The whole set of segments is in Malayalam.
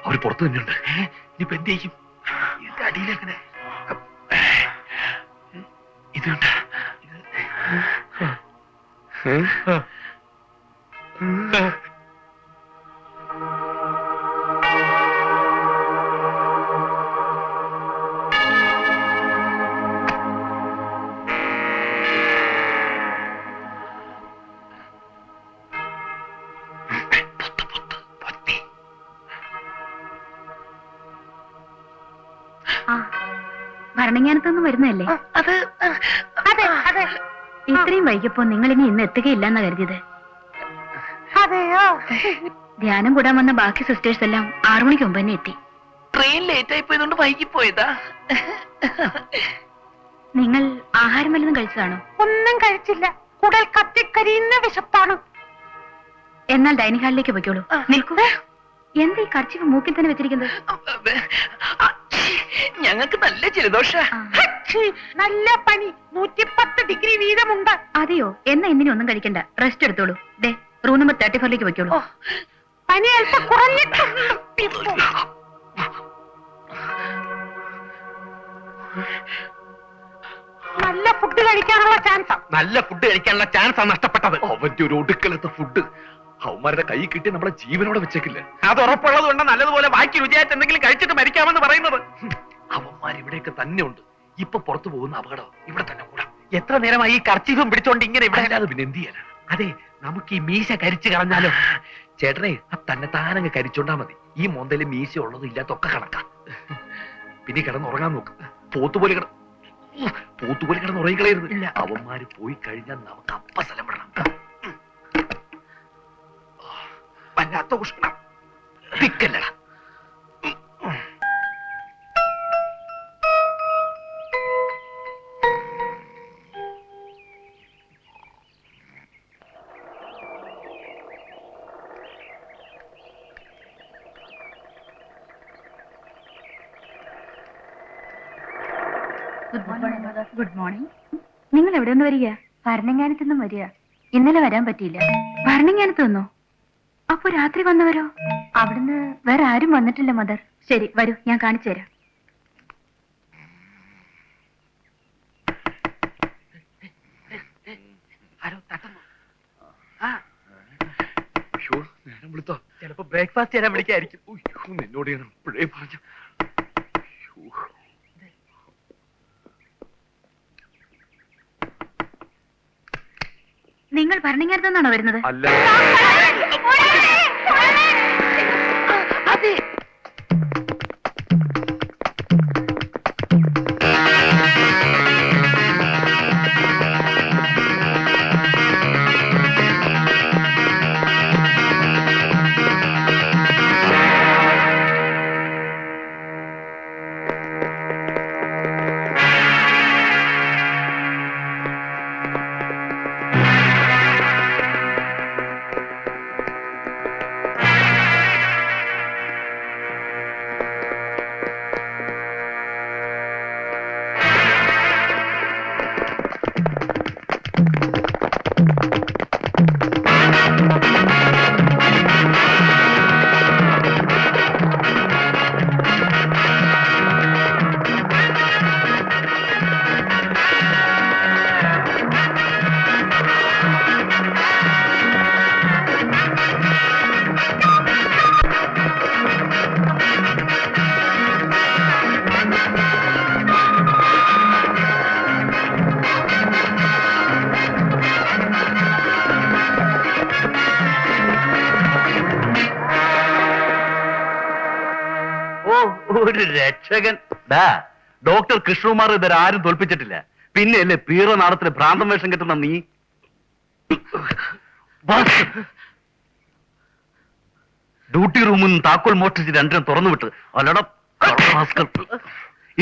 അവര് പുറത്തു തന്നെയുണ്ട്. ഇനിയിപ്പോ എന്ത് ചെയ്യും? ഇതിന്റെ അടിയിലെങ്ങനെ ഇതുണ്ട്. ഭരണങ്ങാനത്തൊന്നും വരുന്നതല്ലേ? ഇത്രയും വൈകിയപ്പോ നിങ്ങൾ ഇനി ഇന്ന് എത്തുകയില്ലെന്നാ കരുതിയത്. ധ്യാനം കൂടാൻ വന്ന ബാക്കി സിസ്റ്റേഴ്സ് എല്ലാം 6 മണിക്ക് മുമ്പ് തന്നെ എത്തി. ട്രെയിൻ ലേറ്റ് ആയി പോയതുകൊണ്ട് വൈകിപ്പോയതാ. നിങ്ങൾ ആഹാരം വല്ലതും കഴിച്ചതാണോ? ഒന്നും കഴിച്ചില്ല. കുടൽ കത്തിക്കരിയുന്ന വിശപ്പാണ്. എന്നാൽ ഡൈനിങ് ഹാളിലേക്ക് പോയിക്കോളൂ. നിൽക്കൂ. എന്താ ഈ കർച്ചിഫ് മൂക്കിൽ തന്നെ വെച്ചിരിക്കുന്നത്? ഞങ്ങൾക്ക് നല്ല ജലദോഷ. നല്ല പനി. 110 ഡിഗ്രി വീതമുണ്ട്. അതെയോ? എന്നാ ഇന്നിനും ഒന്നും കഴിക്കണ്ട, റെസ്റ്റ് എടുത്തോളൂ. ദേ റൂം നമ്പർ 34ലേക്ക് പോയിക്കോളൂ. പനി അല്പം കുറഞ്ഞിട്ടുണ്ട്. നല്ല ഫുഡ് കഴിക്കാനുള്ള ചാൻസാ നഷ്ടപ്പെട്ടത്. അവന്റെ ഒരു ഒടുക്കലത്തെ ഫുഡ് അവന്മാരുടെ കൈ കിട്ടി നമ്മളെ ജീവനോടെ വെച്ചേക്കില്ല. അത് ഉറപ്പുള്ളത് കൊണ്ട് നല്ലതുപോലെ ബാക്കി രുചിയായിട്ട് എന്തെങ്കിലും കഴിച്ചിട്ട് മരിക്കാമെന്ന് പറയുന്നത്. അവന്മാർ ഇവിടെയൊക്കെ തന്നെ ഉണ്ട്. ഇപ്പൊ പുറത്തു പോകുന്ന അപകടം ഇവിടെ തന്നെ കൂടാം. എത്ര നേരമായി ഈ കർച്ചീഫും പിടിച്ചോണ്ട് ഇങ്ങനെ ഇവിടെ? അല്ലാതെ പിന്നെ എന്ത് ചെയ്യാനാ? അതെ, നമുക്ക് ഈ മീശ കരിച്ചു കളഞ്ഞാലോ? ചേട്ടനെ തന്നെ താനങ്ങ് കരിച്ചോണ്ടാ മതി. ഈ മോന്തയില് മീശ ഉള്ളതും ഇല്ലാത്തൊക്കെ കണക്കാ. പിന്നെ കിടന്നുറങ്ങാൻ നോക്ക്. പോത്തുപോലെ കിടന്നുറങ്ങിക്കളയരുത്. അവന്മാര് പോയി കഴിഞ്ഞാൽ നമുക്ക് അപ്പ സ്ഥലം വിടണം. വല്ലാത്ത ഉഷ്ണം. പിക്കല്ലടാ. Good morning. നിങ്ങൾ എവിടെ നിന്ന് വരിക? ഭരണങ്ങാനത്ത് നിന്നും വരിക. ഇന്നലെ വരാൻ പറ്റിയില്ല. ഭരണങ്ങാനത്ത് നിന്നോ? അപ്പൊ രാത്രി വന്നവരോ? അവിടുന്ന് വേറെ ആരും വന്നിട്ടില്ല മദർ. ശരി, വരൂ, ഞാൻ കാണിച്ചു തരാം. ചിലപ്പോ ബ്രേക്ക്ഫാസ്റ്റ് തരാൻ വിളിക്കായിരിക്കും. നിന്നോട് ഞാൻ ഇപ്പോഴേ പറഞ്ഞു. നിങ്ങൾ ഭരണങ്ങാനത്ത് നിന്നാണോ വരുന്നത്? അല്ല, ഒരു രക്ഷകൻ. ഡോക്ടർ കൃഷ്ണകുമാർ ഇതുവരെ ആരും തോൽപ്പിച്ചിട്ടില്ല. പിന്നെ അല്ലേ പീറ നാടത്തില് ഭ്രാന്തം വേഷം കെട്ടുന്ന നീ? ഡ്യൂട്ടി റൂമിൽ നിന്ന് താക്കോൽ മോഷ്ടിച്ച് രണ്ടിനും തുറന്നു വിട്ട് അല്ലട.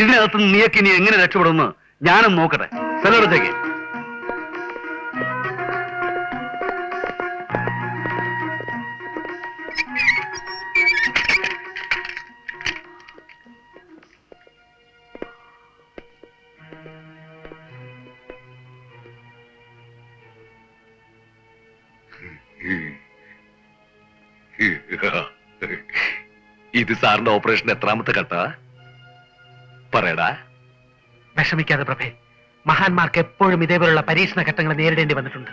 ഇതിനകത്ത് നീയൊക്കെ ഇനി എങ്ങനെ രക്ഷപ്പെടുമെന്ന് ഞാനും നോക്കട്ടെ. സെലറത്തേക്ക് ഇത് സാറിന്റെ ഓപ്പറേഷൻ എത്രാമത്തെ ഘട്ടാ പറയടാ. വിഷമിക്കാതെ പ്രഭേ, മഹാന്മാർക്ക് എപ്പോഴും ഇതേപോലുള്ള പരീക്ഷണ ഘട്ടങ്ങൾ നേരിടേണ്ടി വന്നിട്ടുണ്ട്.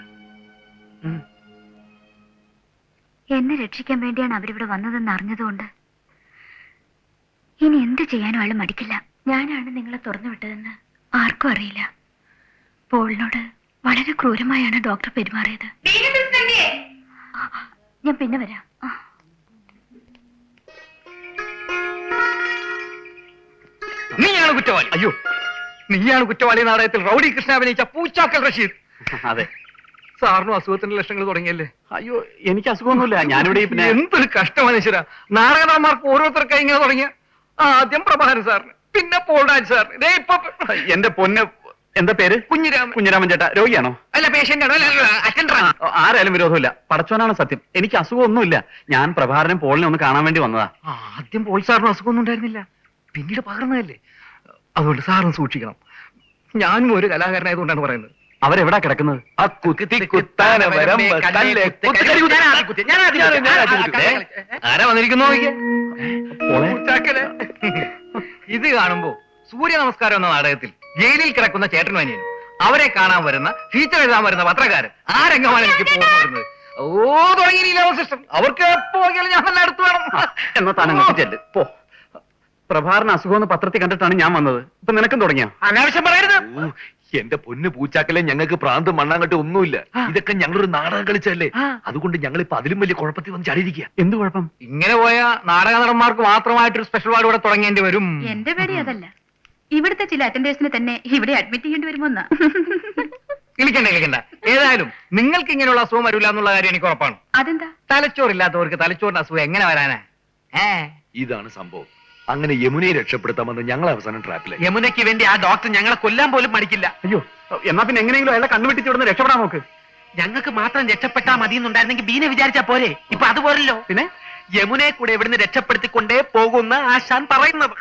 എന്നെ രക്ഷിക്കാൻ വേണ്ടിയാണ് അവരിവിടെ വന്നതെന്ന് അറിഞ്ഞതുകൊണ്ട് ഇനി എന്ത് ചെയ്യാനും അയാൾ മടിക്കില്ല. ഞാനാണ് നിങ്ങളെ തുറന്നു വിട്ടതെന്ന് ആർക്കും അറിയില്ല. പോളിനോട് വളരെ ക്രൂരമായാണ് ഡോക്ടർ പെരുമാറിയത്. ഞാൻ പിന്നെ വരാം. നീയാണ് കുറ്റവാളി. അയ്യോ, നീയാണ് കുറ്റവാളി. നാടകത്തിൽ റൗഡി കൃഷ്ണ അഭിനയിച്ച പൂച്ചാക്കൽ റഷീദ്. അതെ. സാറിനും അസുഖത്തിന്റെ ലക്ഷണങ്ങൾ തുടങ്ങിയല്ലേ? അയ്യോ, എനിക്ക് അസുഖമൊന്നുമില്ല. ഞാനിവിടെ പിന്നെ എന്തൊരു കഷ്ടമാണ് ഈശ്വര. നാടകന്മാർക്ക് ഓരോരുത്തർക്കായി ഇങ്ങനെ തുടങ്ങിയ ആദ്യം പ്രഭാകരൻ സാറിന്, പിന്നെ പോൾരാജ് സാറിന്, ദേ ഇപ്പൊ എന്റെ പൊന്ന്, എന്താ പേര്? കുഞ്ഞിരാമൻ. കുഞ്ഞിരാമൻ ചേട്ടാ, രോഗിയാണോ? അല്ല, പേഷ്യന്റ് ആണോ? അറ്റൻഡറാണ്. ആരായാലും വിരോധമില്ല. പടച്ചോനാണ് സത്യം. എനിക്ക് അസുഖമൊന്നുമില്ല. ഞാൻ പ്രഭാകരനും പോളിനെ ഒന്ന് കാണാൻ വേണ്ടി വന്നതാ. ആദ്യം പോൾ സാറിന് അസുഖമൊന്നും ഉണ്ടായിരുന്നില്ല, പിന്നീട് പകർന്നതല്ലേ. അതുകൊണ്ട് സാറും സൂക്ഷിക്കണം. ഞാനും ഒരു കലാകാരനായതുകൊണ്ടാണ് പറയുന്നത്. അവരെവിടാ കിടക്കുന്നത്? ആരാ വന്നിരിക്കുന്നു? പോളെ? ഇത് കാണുമ്പോ സൂര്യ നമസ്കാരം എന്ന നാടകത്തിൽ ജയിലിൽ കിടക്കുന്ന ചേട്ടനും അനിയനും അവരെ കാണാൻ വരുന്ന ഫീച്ചർ എഴുതാൻ വരുന്ന പത്രക്കാരൻ ആ രംഗമാണ് എനിക്ക് പോകുന്നു വരുന്നത്. തുടങ്ങിയില്ല സിസ്റ്റർ. അവർക്ക് എപ്പോ നോക്കിയാലും ഞാൻ നല്ല അടുത്ത് വേണം. എന്നാ താൻ അങ്ങോട്ട് ചെല്ല് പോ. പ്രഭാകരന് അസുഖം പത്രത്തിൽ കണ്ടിട്ടാണ് ഞാൻ വന്നത്. ഇപ്പൊ നിനക്കും തുടങ്ങിയ അനാവശ്യം പറയരുത്. എന്റെ പൊന്ന് പൂച്ചാക്കലെ, ഞങ്ങൾക്ക് പ്രാന്ത് മണ്ണാങ്കട്ട് ഒന്നുമില്ല. ഇതൊക്കെ ഞങ്ങളൊരു നാടകം കളിച്ചല്ലേ. അതുകൊണ്ട് ഞങ്ങൾ ഇപ്പൊ അതിലും വലിയ കുഴപ്പത്തിൽ വന്ന് ചാടിയിരിക്കുക. എന്ത് കുഴപ്പം? ഇങ്ങനെ പോയ നാടക നടന്മാർക്ക് മാത്രമായിട്ടൊരു സ്പെഷ്യൽ വാർഡ് ഇവിടെ തുടങ്ങേണ്ടി വരും. എന്റെ പേടി അതല്ല, ഇവിടുത്തെ ചില അറ്റൻഡേഴ്സിനെ തന്നെ ഇവിടെ അഡ്മിറ്റ് ചെയ്യേണ്ടി വരുമോന്നാ. ഇളിക്കണ്ട. ഏതായാലും നിങ്ങൾക്ക് ഇങ്ങനെയുള്ള അസുഖം വരില്ല എന്നുള്ള കാര്യം എനിക്ക് ഉറപ്പാണ്. അതെന്താ? തലച്ചോറില്ലാത്തവർക്ക് തലച്ചോറിന്റെ അസുഖം എങ്ങനെ വരാനാ? ഇതാണ് സംഭവം. അങ്ങനെ യമുനയെ രക്ഷപ്പെടുത്താമെന്ന് ഞങ്ങൾ അവസാനം ട്രാപ്പിലായി. യമുനയ്ക്ക് വേണ്ടി ആ ഡോക്ടർ ഞങ്ങളെ കൊല്ലാൻ പോലും മടിക്കില്ല. അയ്യോ, എന്നാ പിന്നെ എങ്ങനെയെങ്കിലും അയാളെ കണ്ണുവെട്ടിച്ച് ഇവിടുന്ന് രക്ഷപ്പെടാൻ നോക്ക്. ഞങ്ങൾക്ക് മാത്രം രക്ഷപ്പെട്ടാ മതി എന്നുണ്ടായിരുന്നെങ്കിൽ ബീനെ വിചാരിച്ചാ പോരെ. ഇപ്പൊ അതുപോലല്ലോ. പിന്നെ യമുനയെ കൂടെ ഇവിടുന്ന് രക്ഷപ്പെടുത്തിക്കൊണ്ടേ പോകുന്ന ആശാൻ പറയുന്നത്.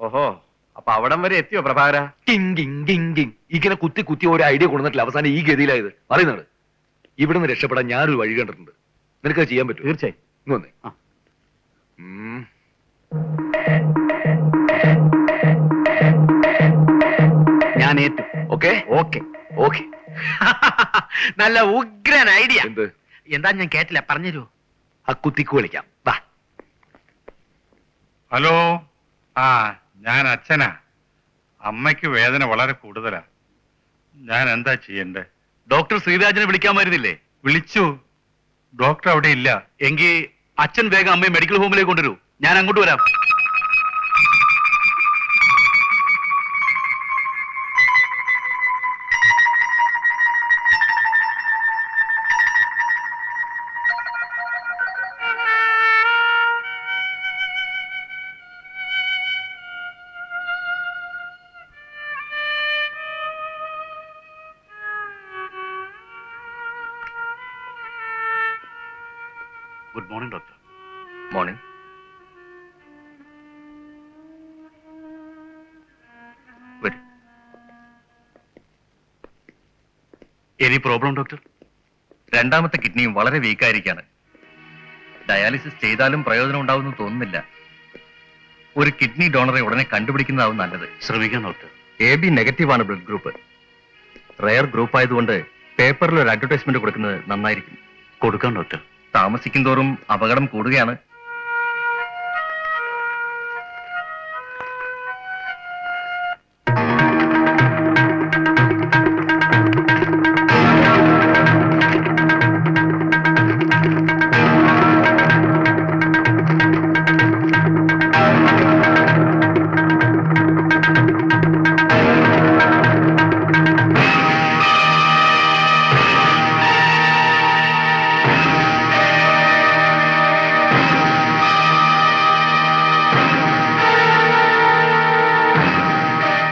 ഓഹോ, അപ്പൊ അവിടം വരെ എത്തിയോ പ്രഭാകര? ഇങ്ങനെ കുത്തി കുത്തി ഒരു ഐഡിയ കൊണ്ടുവന്നിട്ടില്ല അവസാനം ഈ ഗതിയിലായത്. പറയുന്നത് ഇവിടുന്ന് രക്ഷപ്പെടാൻ ഞാനൊരു വഴി കണ്ടിട്ടുണ്ട്. നിനക്കത് ചെയ്യാൻ പറ്റും? തീർച്ചയായും. ഇങ്ങൊന്നേ. ഞാൻ ഏറ്റു. Okay okay okay. നല്ല ഉഗ്രൻ ഐഡിയ. എന്ത്? എന്താ ഞാൻ കേട്ടില്ല, പറഞ്ഞുതരൂ. ആ കുത്തിക്ക് വിളിക്കാം. വാ. ഹലോ, ഞാൻ അച്ഛനാ. അമ്മയ്ക്ക് വേദന വളരെ കൂടുതലാ. ഞാൻ എന്താ ചെയ്യണ്ടേ? ഡോക്ടർ ശ്രീരാജിനെ വിളിക്കാമായിരുന്നില്ലേ? വിളിച്ചു. ഡോക്ടർ അവിടെ ഇല്ല. എങ്കിൽ അച്ഛൻ വേഗം അമ്മയെ മെഡിക്കൽ ഹോമിലേക്ക് കൊണ്ടുവരൂ. ഞാൻ അങ്ങോട്ട് വരാം. Good morning doctor. മോർണിംഗ്. വരും. Any problem doctor? രണ്ടാമത്തെ കിഡ്നിയും വളരെ വീക്കായിരിക്കാണ്. ഡയാലിസിസ് ചെയ്താലും പ്രയോജനം ഉണ്ടാവുമെന്ന് തോന്നുന്നില്ല. ഒരു കിഡ്നി ഡോണറെ ഉടനെ കണ്ടുപിടിക്കുന്നതാവും നല്ലത്. ശ്രമിക്കാം ഡോക്ടർ. AB നെഗറ്റീവാണ് ബ്ലഡ് ഗ്രൂപ്പ്. റെയർ ഗ്രൂപ്പ് ആയതുകൊണ്ട് പേപ്പറിൽ ഒരു അഡ്വർടൈസ്മെന്റ് കൊടുക്കുന്നത് നന്നായിരിക്കും. കൊടുക്കാം ഡോക്ടർ. താമസിക്കും തോറും അപകടം കൂടുകയാണ്.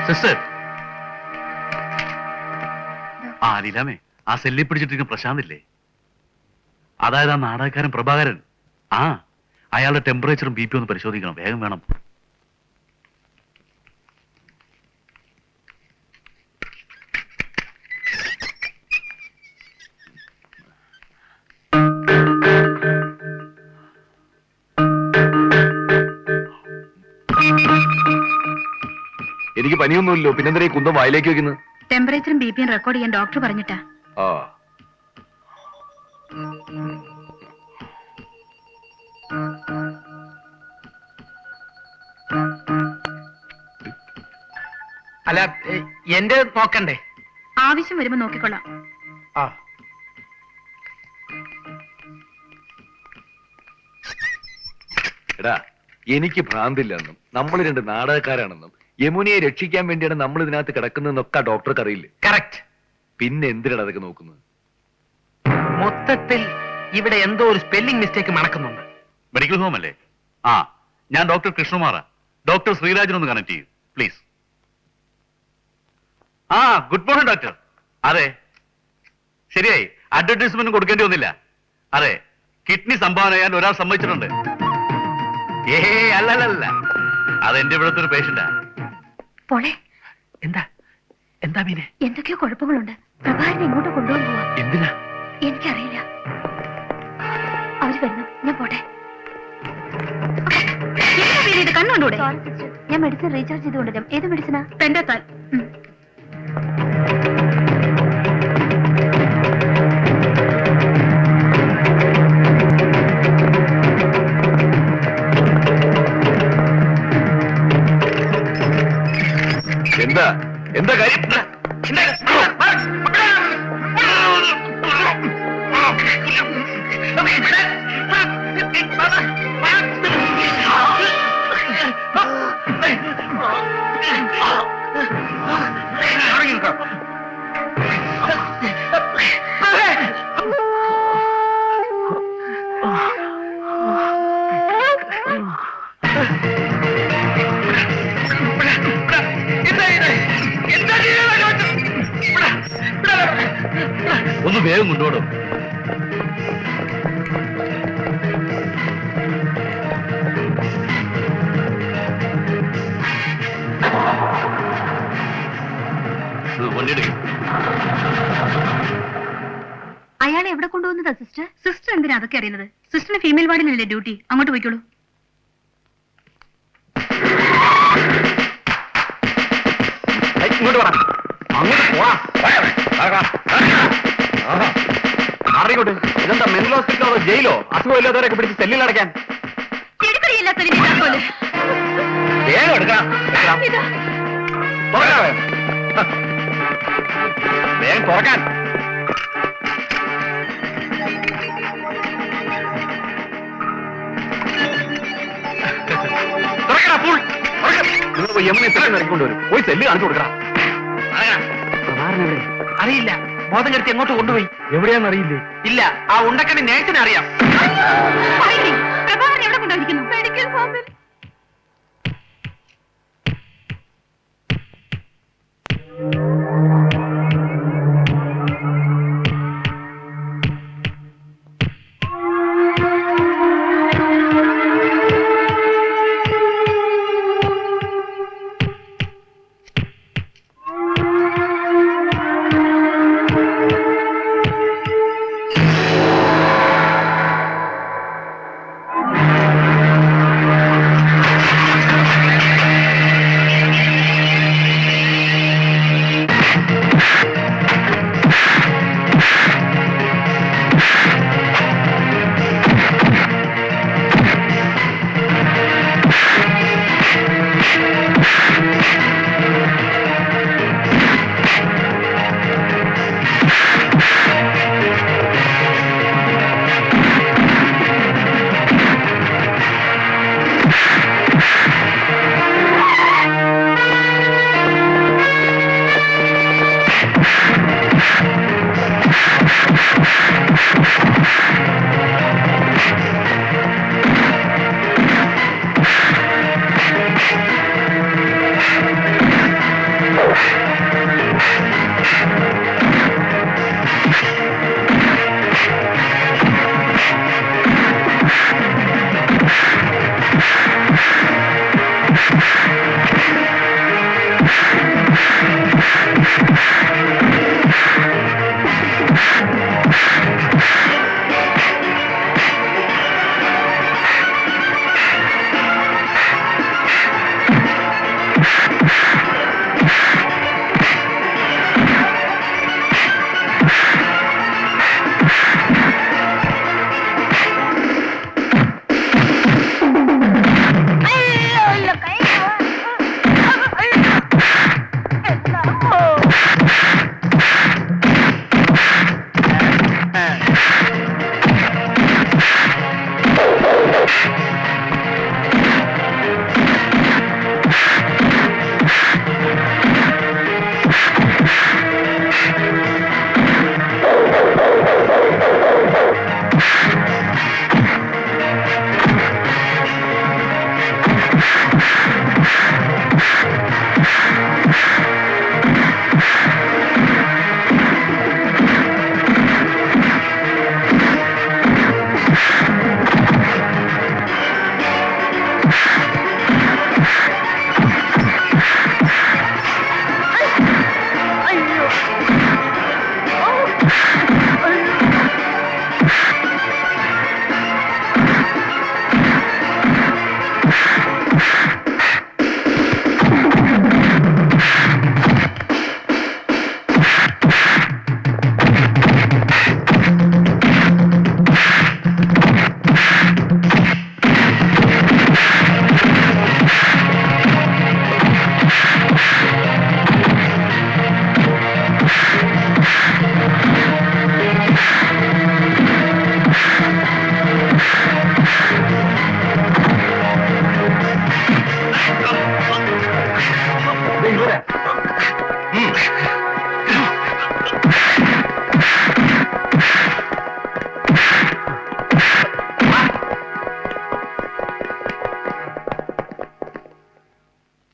സിസ്റ്റർ. ലീലാമേ, ആ സെല്ലി പിടിച്ചിട്ടിരിക്കുന്ന പ്രശാന്ത് ഇല്ലേ? അതായത് ആ നാടകക്കാരൻ പ്രഭാകരൻ. അയാളുടെ ടെമ്പറേച്ചറും BP ഒന്ന് പരിശോധിക്കണം. വേഗം വേണം. എനിക്ക് പനിയൊന്നുമില്ലല്ലോ, പിന്നെന്തിനാ ഈ കുന്തം വായിലേക്ക് വെക്കുന്നത്? ടെമ്പറേച്ചറും ബി പിയും റെക്കോർഡ് ചെയ്യാൻ ഡോക്ടർ പറഞ്ഞിട്ടാ. ആ അല്ല എന്റെ നോക്കണ്ടേ? ആവശ്യം വരുമ്പോ നോക്കിക്കൊള്ളാം. ആ എടാ, എനിക്ക് ഭ്രാന്തില്ലെന്നും നമ്മൾ രണ്ട് നാടകക്കാരാണെന്നും യമുനയെ രക്ഷിക്കാൻ വേണ്ടിയാണ് നമ്മൾ ഇതിനകത്ത് കിടക്കുന്നതെന്നൊക്കെ ഡോക്ടർക്ക് അറിയില്ലേ? കറക്റ്റ്. പിന്നെ എന്തിനാണ് അതൊക്കെ നോക്കുന്നത്? മൊത്തത്തിൽ ഇവിടെ എന്തോ ഒരു സ്പെല്ലിംഗ് മിസ്റ്റേക്ക് മണക്കുന്നുണ്ട്. മെഡിക്കൽ ഹോം അല്ലേ? ആ, ഞാൻ ഡോക്ടർ കൃഷ്ണകുമാറാ. ഡോക്ടർ ശ്രീരാജനൊന്ന് കണക്ട് ചെയ്യൂ പ്ലീസ്. ആ, ഗുഡ് മോർണിംഗ് ഡോക്ടർ. അതെ, ശരിയായി. അഡ്വർടൈസ്മെന്റ് കൊടുക്കേണ്ടി വന്നില്ല. അതെ, കിഡ്നി സംഭാവന ചെയ്യാൻ ഒരാൾ സമ്മതിച്ചിട്ടുണ്ട്. അല്ലല്ല, അതെന്റെ ഇവിടുത്തെ ഒരു പേഷ്യന്റാ. പോളെ, എന്താ എന്താ മീനെ? എന്തൊക്കെയോ കുഴപ്പങ്ങളുണ്ട്. പ്രഭാകരനെ ഇങ്ങോട്ട് കൊണ്ടുപോകാൻ പോവാ. എന്തിനാ? എനിക്കറിയില്ല. അവര് വരുന്നു, ഞാൻ പോട്ടെ. കണ്ണുകൊണ്ടൂടെ? ഞാൻ മെഡിസിൻ റീചാർജ് ചെയ്ത് കൊണ്ടുവരാം. ഏത് മെഡിസിനാ? പെൻഡത്താൽ. എന്താ എന്താ കാര്യം? ഒന്ന് വേഗം കൊണ്ടുപോടും. വണ്ടിയെടുക്കും. അയാളെ എവിടെ കൊണ്ടുപോകുന്നതാ സിസ്റ്റർ? സിസ്റ്റർ എന്തിനാ അതൊക്കെ അറിയുന്നത്? സിസ്റ്ററിന് ഫീമെയിൽ വാർഡിലല്ലേ ഡ്യൂട്ടി? അങ്ങോട്ട് പോയിക്കോളൂ. ഇങ്ങോട്ട് പറ, അങ്ങോട്ട് പോവാ. അറിയിക്കോട്ടെ, ഇതെന്താ മെന്റൽ ഹോസ്പിറ്റലോ അതോ ജയിലോ? അസുഖമില്ലാത്തവരൊക്കെ പിടിച്ച് സെല്ലിൽ അടയ്ക്കാൻ. വേഗം എടുക്കണം, വേഗം തുറക്കാൻ. നിങ്ങൾ പോയി യമുനെ സെല്ലിൽ ഇറക്കിക്കൊണ്ടുവരും. പോയി സെല്ല് കാണിച്ചു കൊടുക്കണം. അറിയില്ല, ബോധം കെടുത്തി എങ്ങോട്ട് കൊണ്ടുപോയി? എവിടെയാന്ന് അറിയില്ലേ? ഇല്ല, ആ ഉണ്ടക്കണ്ണി നേഴ്സിനെ അറിയാം. പ്രഭാകരൻ എവിടെ കൊണ്ടായിരിക്കുന്നു? മെഡിക്കൽ ഹോമിൽ.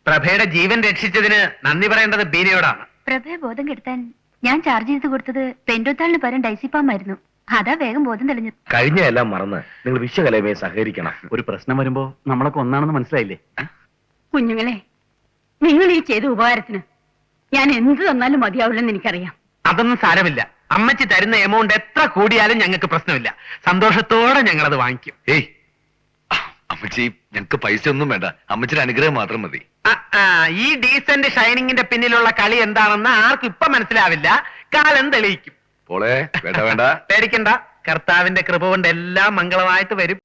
പ്രഭയുടെ ജീവൻ രക്ഷിച്ചതിന് നന്ദി പറയേണ്ടത് ബീനയോടാണ്. പ്രഭയെ ബോധം കെടുത്താൻ ഞാൻ ചാർജ് ചെയ്ത് കൊടുത്തത് പെൻഡോത്താളിന് പകരം ഡൈസിപ്പാമായിരുന്നു. അതാ വേഗം ബോധം തെളിഞ്ഞത്. കഴിഞ്ഞ എല്ലാം മറന്ന് നിങ്ങൾ വിശ്വകലയുമായി സഹകരിക്കണം. ഒരു പ്രശ്നം വരുമ്പോ നമ്മളൊക്കെ ഒന്നാണെന്ന് മനസ്സിലായില്ലേ? കുഞ്ഞുങ്ങളെ, നിങ്ങൾ ഈ ചെയ്ത ഉപകാരത്തിന് ഞാൻ എന്ത് തന്നാലും മതിയാവില്ലെന്ന് എനിക്കറിയാം. അതൊന്നും സാരമില്ല. അമ്മച്ചി തരുന്ന എമൗണ്ട് എത്ര കൂടിയാലും ഞങ്ങൾക്ക് പ്രശ്നമില്ല. സന്തോഷത്തോടെ ഞങ്ങൾ അത് വാങ്ങിക്കും. ഏയ് അമ്മച്ചി, ഞങ്ങക്ക് പൈസ ഒന്നും വേണ്ട, അമ്മച്ചിയുടെ അനുഗ്രഹം മാത്രം മതി. ഈ ഡീസന്റ് ഷൈനിങ്ങിന്റെ പിന്നിലുള്ള കളി എന്താണെന്ന് ആർക്കും ഇപ്പൊ മനസ്സിലാവില്ല. കാലം തെളിയിക്കും. പോളെ വേണ്ട വേണ്ട പേടിക്കണ്ട, കർത്താവിന്റെ കൃപ കൊണ്ട് എല്ലാം മംഗളമായിട്ട് വരും.